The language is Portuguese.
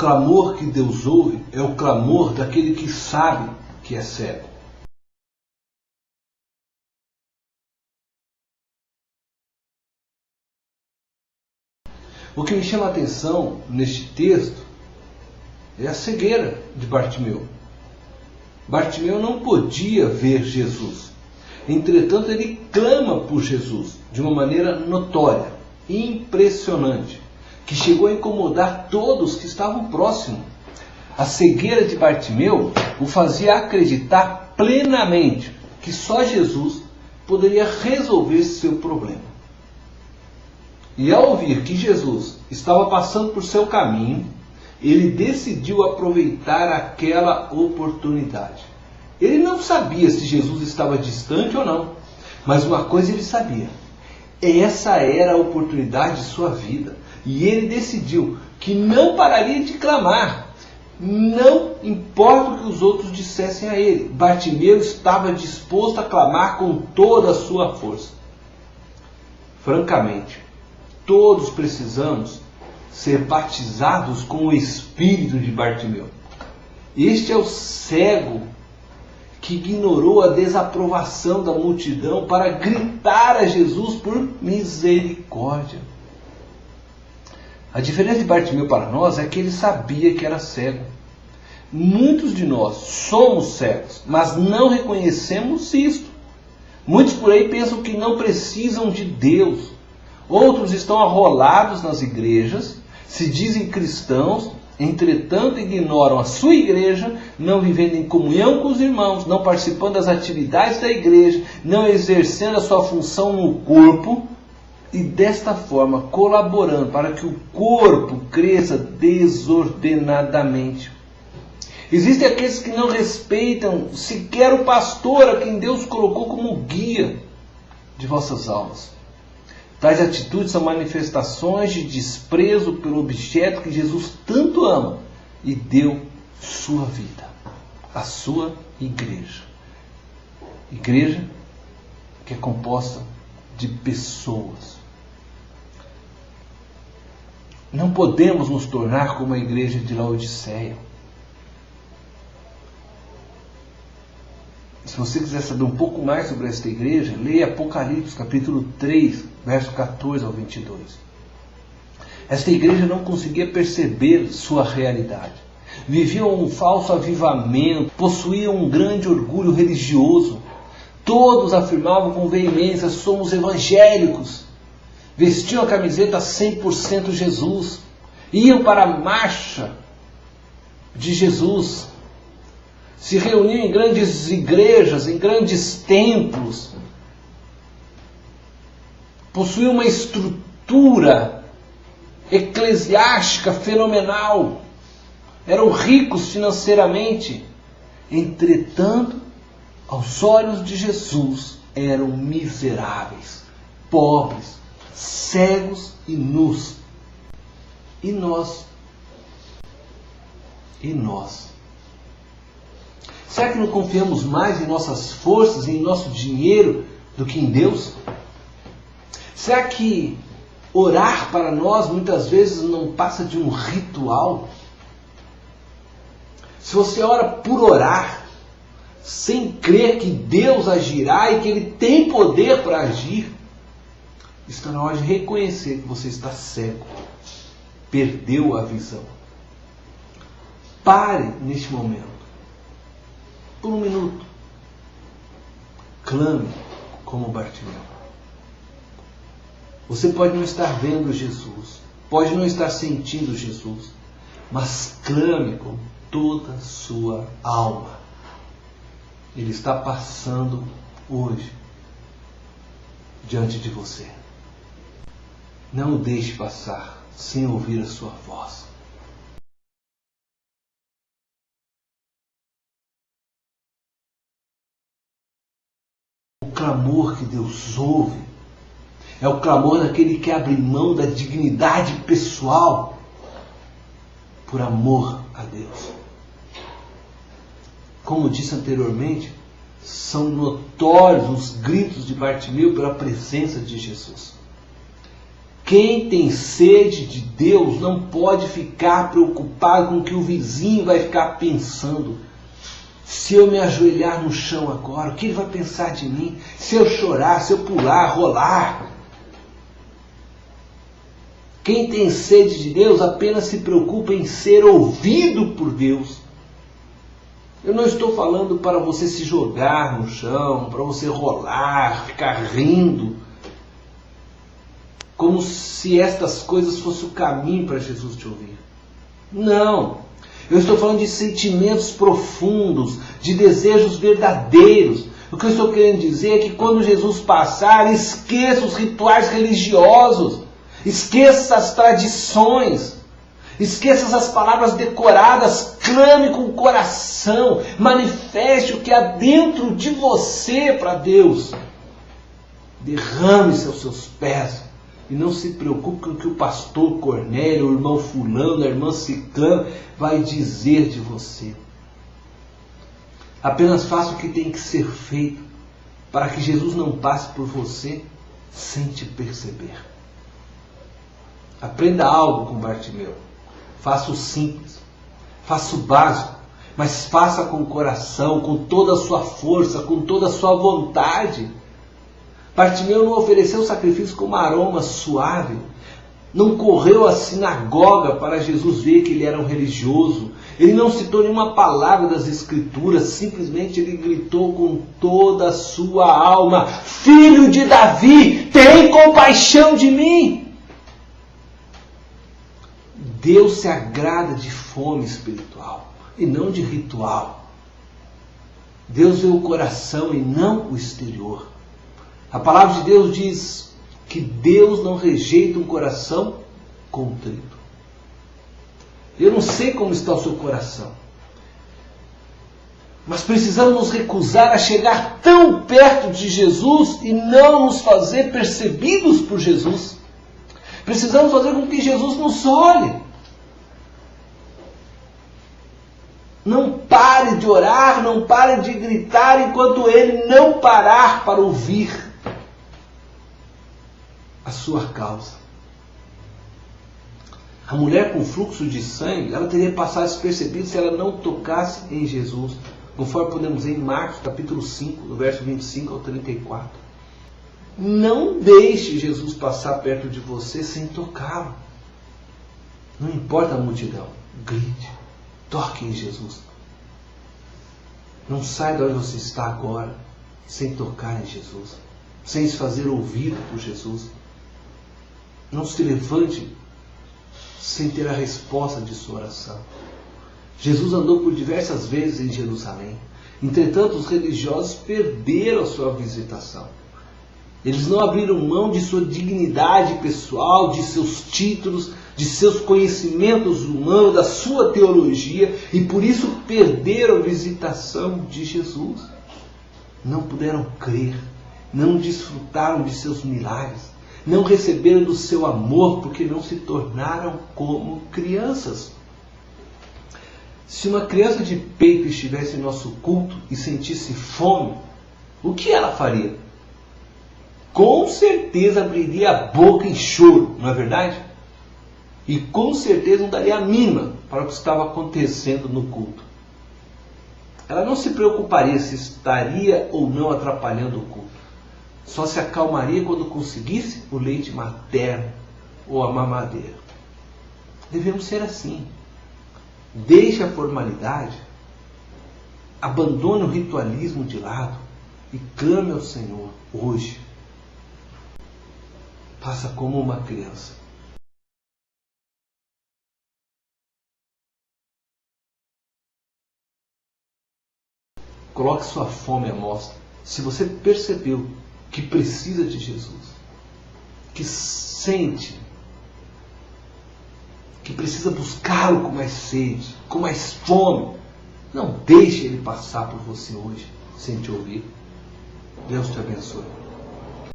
clamor que Deus ouve é o clamor daquele que sabe que é cego. O que me chama a atenção neste texto é a cegueira de Bartimeu. Bartimeu não podia ver Jesus. Entretanto, ele clama por Jesus de uma maneira notória, impressionante, que chegou a incomodar todos que estavam próximos. A cegueira de Bartimeu o fazia acreditar plenamente que só Jesus poderia resolver seu problema. E ao ouvir que Jesus estava passando por seu caminho, ele decidiu aproveitar aquela oportunidade. Ele não sabia se Jesus estava distante ou não, mas uma coisa ele sabia: essa era a oportunidade de sua vida. E ele decidiu que não pararia de clamar, não importa o que os outros dissessem a ele. Bartimeu estava disposto a clamar com toda a sua força. Francamente, todos precisamos ser batizados com o espírito de Bartimeu. Este é o cego que ignorou a desaprovação da multidão para gritar a Jesus por misericórdia. A diferença de Bartimeu para nós é que ele sabia que era cego. Muitos de nós somos cegos, mas não reconhecemos isto. Muitos por aí pensam que não precisam de Deus. Outros estão arrolados nas igrejas, se dizem cristãos, entretanto ignoram a sua igreja, não vivendo em comunhão com os irmãos, não participando das atividades da igreja, não exercendo a sua função no corpo, e desta forma colaborando para que o corpo cresça desordenadamente. Existem aqueles que não respeitam sequer o pastor a quem Deus colocou como guia de vossas almas. Tais atitudes são manifestações de desprezo pelo objeto que Jesus tanto ama e deu sua vida, a sua igreja. Igreja que é composta de pessoas. Não podemos nos tornar como a igreja de Laodiceia. Se você quiser saber um pouco mais sobre esta igreja, leia Apocalipse, capítulo 3, verso 14 ao 22. Esta igreja não conseguia perceber sua realidade. Viviam um falso avivamento, possuíam um grande orgulho religioso. Todos afirmavam com veemência: somos evangélicos. Vestiam a camiseta 100% Jesus. Iam para a marcha de Jesus. Se reuniam em grandes igrejas, em grandes templos. Possuíam uma estrutura eclesiástica fenomenal. Eram ricos financeiramente. Entretanto, aos olhos de Jesus, eram miseráveis, pobres, cegos e nus. E nós? E nós? Será que não confiamos mais em nossas forças, em nosso dinheiro, do que em Deus? Será que orar para nós muitas vezes não passa de um ritual? Se você ora por orar, sem crer que Deus agirá e que Ele tem poder para agir, está na hora de reconhecer que você está cego, perdeu a visão. Pare neste momento. Por um minuto, clame como Bartimeu. Você pode não estar vendo Jesus, pode não estar sentindo Jesus, mas clame com toda a sua alma. Ele está passando hoje diante de você. Não o deixe passar sem ouvir a sua voz. O clamor que Deus ouve é o clamor daquele que abre mão da dignidade pessoal por amor a Deus. Como disse anteriormente, são notórios os gritos de Bartimeu pela presença de Jesus. Quem tem sede de Deus não pode ficar preocupado com o que o vizinho vai ficar pensando. Se eu me ajoelhar no chão agora, o que ele vai pensar de mim? Se eu chorar, se eu pular, rolar. Quem tem sede de Deus apenas se preocupa em ser ouvido por Deus. Eu não estou falando para você se jogar no chão, para você rolar, ficar rindo, como se estas coisas fossem o caminho para Jesus te ouvir. Não. Eu estou falando de sentimentos profundos, de desejos verdadeiros. O que eu estou querendo dizer é que quando Jesus passar, esqueça os rituais religiosos, esqueça as tradições, esqueça essas palavras decoradas, clame com o coração, manifeste o que há dentro de você para Deus. Derrame-se aos seus pés. E não se preocupe com o que o pastor Cornélio, o irmão fulano, a irmã ciclana vai dizer de você. Apenas faça o que tem que ser feito para que Jesus não passe por você sem te perceber. Aprenda algo com Bartimeu. Faça o simples, faça o básico, mas faça com o coração, com toda a sua força, com toda a sua vontade. Bartimeu não ofereceu sacrifício com um aroma suave, não correu à sinagoga para Jesus ver que ele era um religioso, ele não citou nenhuma palavra das Escrituras, simplesmente ele gritou com toda a sua alma: Filho de Davi, tem compaixão de mim! Deus se agrada de fome espiritual e não de ritual. Deus vê o coração e não o exterior. A palavra de Deus diz que Deus não rejeita um coração contrito. Eu não sei como está o seu coração, mas precisamos nos recusar a chegar tão perto de Jesus e não nos fazer percebidos por Jesus. Precisamos fazer com que Jesus nos olhe. Não pare de orar, não pare de gritar enquanto Ele não parar para ouvir a sua causa. A mulher com fluxo de sangue, ela teria passado despercebida se ela não tocasse em Jesus, conforme podemos ver em Marcos capítulo 5, do verso 25 ao 34. Não deixe Jesus passar perto de você sem tocá-lo. Não importa a multidão, grite, toque em Jesus. Não saia de onde você está agora sem tocar em Jesus, sem se fazer ouvir por Jesus. Não se levante sem ter a resposta de sua oração. Jesus andou por diversas vezes em Jerusalém. Entretanto, os religiosos perderam a sua visitação. Eles não abriram mão de sua dignidade pessoal, de seus títulos, de seus conhecimentos humanos, da sua teologia, e por isso perderam a visitação de Jesus. Não puderam crer, não desfrutaram de seus milagres, não receberam do seu amor porque não se tornaram como crianças. Se uma criança de peito estivesse em nosso culto e sentisse fome, o que ela faria? Com certeza abriria a boca em choro, não é verdade? E com certeza não daria a mínima para o que estava acontecendo no culto. Ela não se preocuparia se estaria ou não atrapalhando o culto. Só se acalmaria quando conseguisse o leite materno ou a mamadeira. Devemos ser assim. Deixe a formalidade, abandone o ritualismo de lado e clame ao Senhor hoje. Faça como uma criança. Coloque sua fome à mostra. Se você percebeu que precisa de Jesus, que sente, que precisa buscá-lo com mais sede, com mais fome, não deixe ele passar por você hoje sem te ouvir. Deus te abençoe.